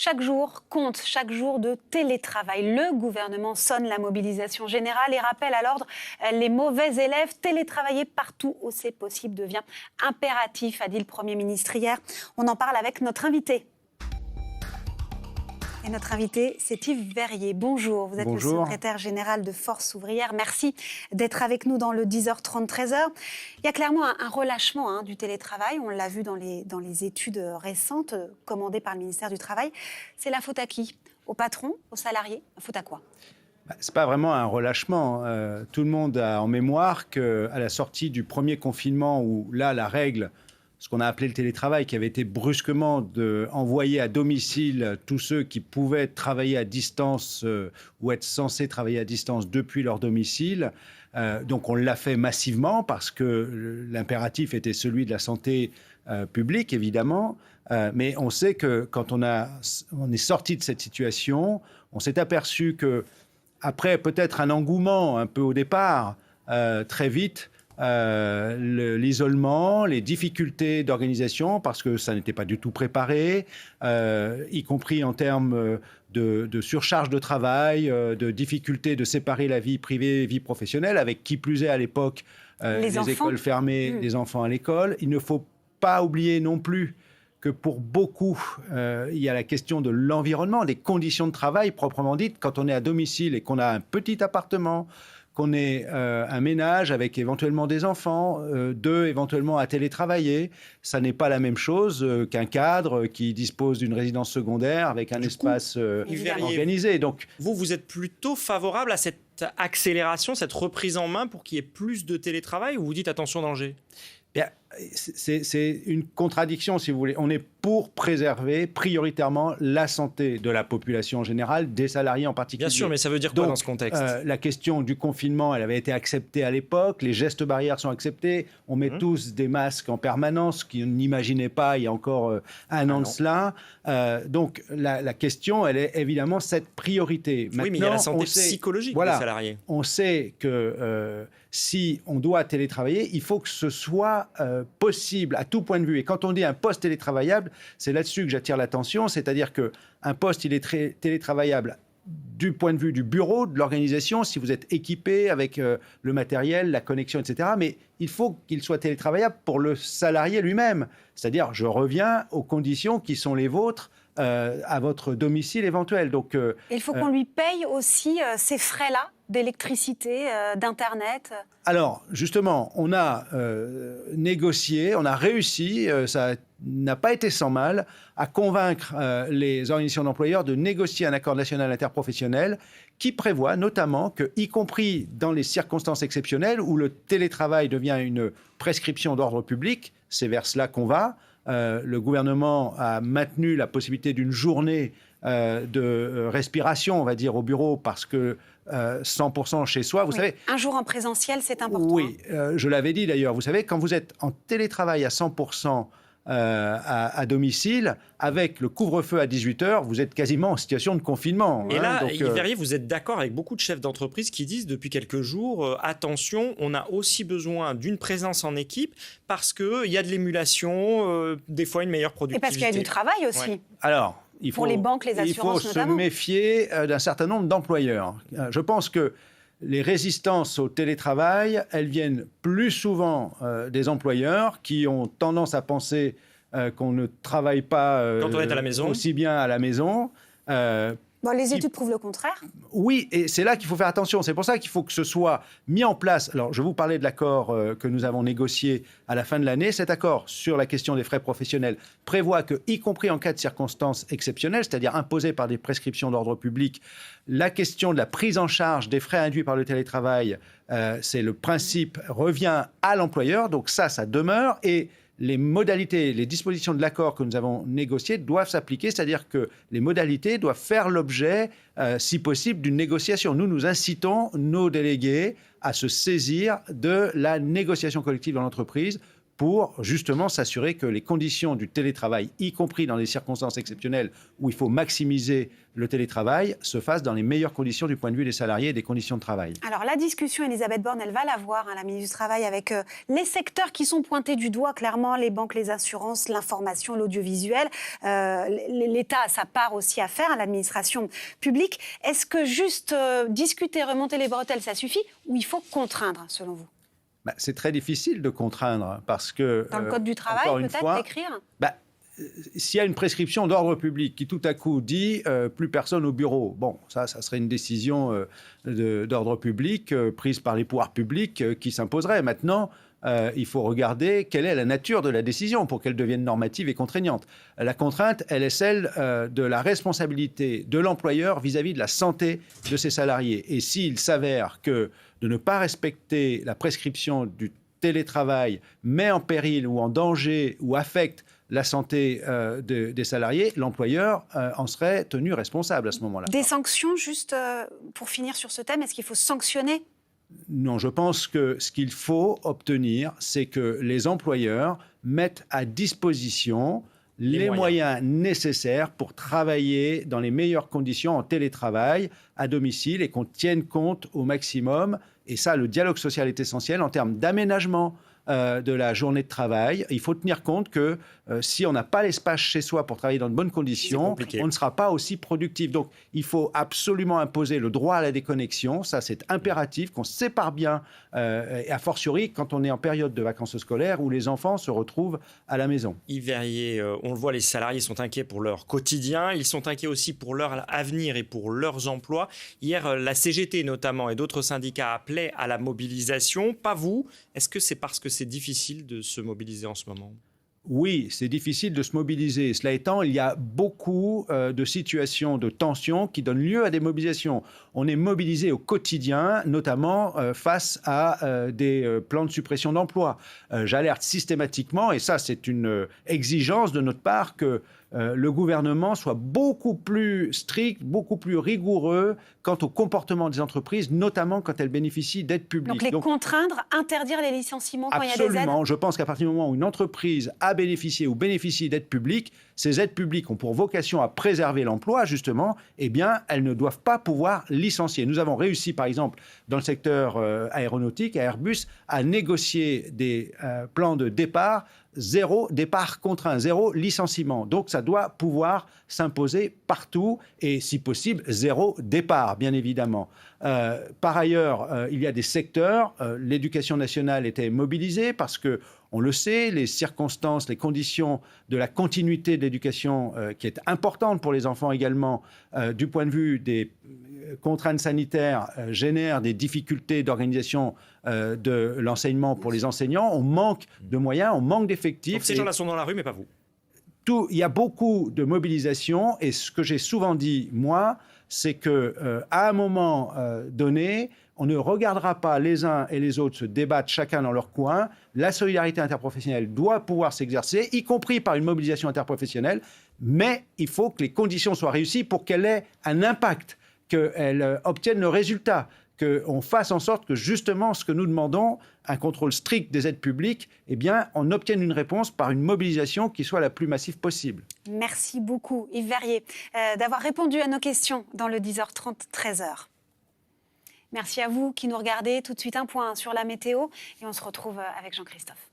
Chaque jour compte, chaque jour de télétravail. Le gouvernement sonne la mobilisation générale et rappelle à l'ordre les mauvais élèves. Télétravailler partout où c'est possible devient impératif, a dit le Premier ministre hier. On en parle avec notre invité. Et notre invité, c'est Yves Verrier. Bonjour, vous êtes Bonjour. le secrétaire général de Force ouvrière. Merci d'être avec nous dans le 10h30, 13h. Il y a clairement un relâchement du télétravail. On l'a vu dans les études récentes commandées par le ministère du Travail. C'est la faute à qui ? Aux patrons ? Aux salariés ? La faute à quoi ? Ce n'est pas vraiment un relâchement. Tout le monde a en mémoire qu'à la sortie du premier confinement, où là, la règle, ce qu'on a appelé le télétravail, qui avait été brusquement envoyé à domicile tous ceux qui pouvaient travailler à distance ou être censés travailler à distance depuis leur domicile. Donc on l'a fait massivement parce que l'impératif était celui de la santé publique, évidemment. Mais on sait que quand on est sorti de cette situation, on s'est aperçu que après peut-être un engouement un peu au départ, très vite, l'isolement, les difficultés d'organisation, parce que ça n'était pas du tout préparé, y compris en termes de surcharge de travail, de difficultés de séparer la vie privée et vie professionnelle, avec qui plus est à l'époque les écoles fermées, les enfants à l'école. Il ne faut pas oublier non plus que pour beaucoup, il y a la question de l'environnement, des conditions de travail proprement dites. Quand on est à domicile et qu'on a un petit appartement, qu'on ait un ménage avec éventuellement des enfants, deux éventuellement à télétravailler, ça n'est pas la même chose qu'un cadre qui dispose d'une résidence secondaire avec un espace organisé. Donc, vous êtes plutôt favorable à cette accélération, cette reprise en main pour qu'il y ait plus de télétravail, ou vous dites attention danger ? C'est une contradiction, si vous voulez. On est pour préserver prioritairement la santé de la population en général, des salariés en particulier. Bien sûr, mais ça veut dire quoi dans ce contexte ? La question du confinement, elle avait été acceptée à l'époque. Les gestes barrières sont acceptés. On met tous des masques en permanence, qu'on n'imaginait pas il y a encore un an de cela. Donc la question, elle est évidemment cette priorité. Maintenant, oui, mais il y a la santé psychologique des salariés. On sait que si on doit télétravailler, il faut que ce soit possible à tout point de vue. Et quand on dit un poste télétravaillable, c'est là-dessus que j'attire l'attention, c'est-à-dire qu'un poste, il est télétravaillable du point de vue du bureau, de l'organisation, si vous êtes équipé avec le matériel, la connexion, etc. Mais il faut qu'il soit télétravaillable pour le salarié lui-même. C'est-à-dire, je reviens aux conditions qui sont les vôtres à votre domicile éventuel. Donc, il faut qu'on lui paye aussi ces frais-là d'électricité, d'Internet. Alors, justement, on a négocié, on a réussi, ça n'a pas été sans mal, à convaincre les organisations d'employeurs de négocier un accord national interprofessionnel qui prévoit notamment que, y compris dans les circonstances exceptionnelles où le télétravail devient une prescription d'ordre public, c'est vers cela qu'on va. Le gouvernement a maintenu la possibilité d'une journée de respiration, on va dire, au bureau, parce que 100% chez soi, vous savez... Un jour en présentiel, c'est important. Oui, je l'avais dit d'ailleurs. Vous savez, quand vous êtes en télétravail à 100% à domicile, avec le couvre-feu à 18h, vous êtes quasiment en situation de confinement. Et là, Yves Verrier, vous êtes d'accord avec beaucoup de chefs d'entreprise qui disent depuis quelques jours, attention, on a aussi besoin d'une présence en équipe parce qu'il y a de l'émulation, des fois une meilleure productivité. Et parce qu'il y a du travail aussi. Ouais. Alors, pour les banques, les assurances notamment. Il faut se méfier d'un certain nombre d'employeurs. Je pense que les résistances au télétravail, elles viennent plus souvent des employeurs qui ont tendance à penser qu'on ne travaille pas quand on est à la maison. Aussi bien à la maison. Les études prouvent le contraire. Oui, et c'est là qu'il faut faire attention. C'est pour ça qu'il faut que ce soit mis en place. Alors, je vous parlais de l'accord que nous avons négocié à la fin de l'année. Cet accord sur la question des frais professionnels prévoit que, y compris en cas de circonstances exceptionnelles, c'est-à-dire imposées par des prescriptions d'ordre public, la question de la prise en charge des frais induits par le télétravail, c'est le principe, revient à l'employeur. Donc ça demeure. Et les modalités, les dispositions de l'accord que nous avons négocié doivent s'appliquer, c'est-à-dire que les modalités doivent faire l'objet, si possible, d'une négociation. Nous incitons nos délégués à se saisir de la négociation collective dans l'entreprise pour justement s'assurer que les conditions du télétravail, y compris dans les circonstances exceptionnelles où il faut maximiser le télétravail, se fassent dans les meilleures conditions du point de vue des salariés et des conditions de travail. Alors la discussion, Elisabeth Borne, elle va l'avoir, la ministre du Travail, avec les secteurs qui sont pointés du doigt, clairement, les banques, les assurances, l'information, l'audiovisuel. L'État a sa part aussi à faire, l'administration publique. Est-ce que juste discuter, remonter les bretelles, ça suffit, ou il faut contraindre, selon vous ? C'est très difficile de contraindre parce que... Dans le Code du travail, peut-être, d'écrire s'il y a une prescription d'ordre public qui tout à coup dit plus personne au bureau, ça serait une décision d'ordre public prise par les pouvoirs publics qui s'imposerait. Maintenant, il faut regarder quelle est la nature de la décision pour qu'elle devienne normative et contraignante. La contrainte, elle est celle de la responsabilité de l'employeur vis-à-vis de la santé de ses salariés. Et s'il s'avère que de ne pas respecter la prescription du télétravail met en péril ou en danger ou affecte la santé des salariés, l'employeur en serait tenu responsable à ce moment-là. Des sanctions, juste pour finir sur ce thème, est-ce qu'il faut sanctionner ? Non, je pense que ce qu'il faut obtenir, c'est que les employeurs mettent à disposition les moyens nécessaires pour travailler dans les meilleures conditions en télétravail à domicile et qu'on tienne compte au maximum. Et ça, le dialogue social est essentiel en termes d'aménagement de la journée de travail. Il faut tenir compte que si on n'a pas l'espace chez soi pour travailler dans de bonnes conditions, on ne sera pas aussi productif. Donc, il faut absolument imposer le droit à la déconnexion. Ça, c'est impératif, qu'on se sépare bien, et a fortiori quand on est en période de vacances scolaires où les enfants se retrouvent à la maison. Yves Verrier, on le voit, les salariés sont inquiets pour leur quotidien. Ils sont inquiets aussi pour leur avenir et pour leurs emplois. Hier, la CGT notamment et d'autres syndicats appelaient à la mobilisation. Pas vous. Est-ce que c'est parce que c'est difficile de se mobiliser en ce moment ? Oui, c'est difficile de se mobiliser. Cela étant, il y a beaucoup de situations de tension qui donnent lieu à des mobilisations. On est mobilisé au quotidien, notamment face à des plans de suppression d'emplois. J'alerte systématiquement, et ça c'est une exigence de notre part, que le gouvernement soit beaucoup plus strict, beaucoup plus rigoureux quant au comportement des entreprises, notamment quand elles bénéficient d'aides publiques. Donc contraindre, interdire les licenciements quand il y a des aides ? Absolument. Je pense qu'à partir du moment où une entreprise a bénéficié ou bénéficie d'aides publiques, ces aides publiques ont pour vocation à préserver l'emploi, justement, eh bien, elles ne doivent pas pouvoir licencier. Nous avons réussi, par exemple, dans le secteur aéronautique, à Airbus, à négocier des plans de départ, zéro départ contraint, zéro licenciement. Donc, ça doit pouvoir s'imposer partout et, si possible, zéro départ, bien évidemment. Par ailleurs, il y a des secteurs, l'éducation nationale était mobilisée parce que, on le sait, les circonstances, les conditions de la continuité de l'éducation, qui est importante pour les enfants également, du point de vue des contraintes sanitaires, génèrent des difficultés d'organisation de l'enseignement pour les enseignants. On manque de moyens, on manque d'effectifs. Donc ces gens-là sont dans la rue, mais pas vous. Il y a beaucoup de mobilisation et ce que j'ai souvent dit, moi, c'est qu'à un moment donné, on ne regardera pas les uns et les autres se débattre chacun dans leur coin. La solidarité interprofessionnelle doit pouvoir s'exercer, y compris par une mobilisation interprofessionnelle, mais il faut que les conditions soient réussies pour qu'elle ait un impact, qu'elle obtienne le résultat, qu'on fasse en sorte que justement ce que nous demandons, un contrôle strict des aides publiques, eh bien, on obtienne une réponse par une mobilisation qui soit la plus massive possible. Merci beaucoup Yves Verrier d'avoir répondu à nos questions dans le 10h30, 13h. Merci à vous qui nous regardez. Tout de suite un point sur la météo et on se retrouve avec Jean-Christophe.